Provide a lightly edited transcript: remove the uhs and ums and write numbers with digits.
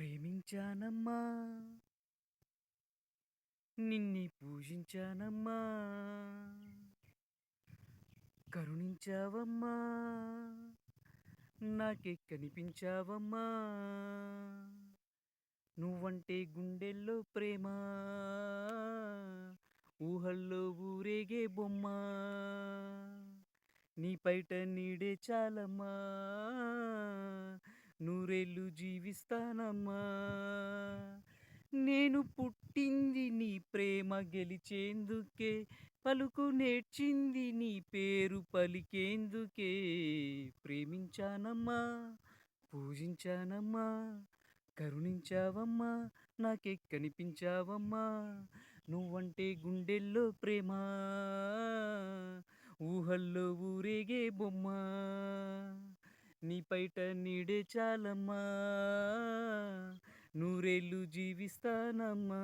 ప్రేమించానమ్మా నిన్ని పూజించానమ్మా కరుణించావమ్మా నాకే కనిపించావమ్మా నువ్వంటే గుండెల్లో ప్రేమ ఊహల్లో ఊరేగే బొమ్మ నీ పైట నీడే చాలమ్మా నూరేళ్ళు జీవిస్తానమ్మా నేను పుట్టింది నీ ప్రేమ గెలిచేందుకే పలుకు నేర్చింది నీ పేరు పలికేందుకే ప్రేమించానమ్మా పూజించానమ్మా కరుణించావమ్మా నాకే కనిపించావమ్మా నువ్వంటే గుండెల్లో ప్రేమ ఊహల్లో ఊరేగే బొమ్మ నీ పైట నీడే చాలమ్మా నూరేళ్ళు జీవిస్తానమ్మా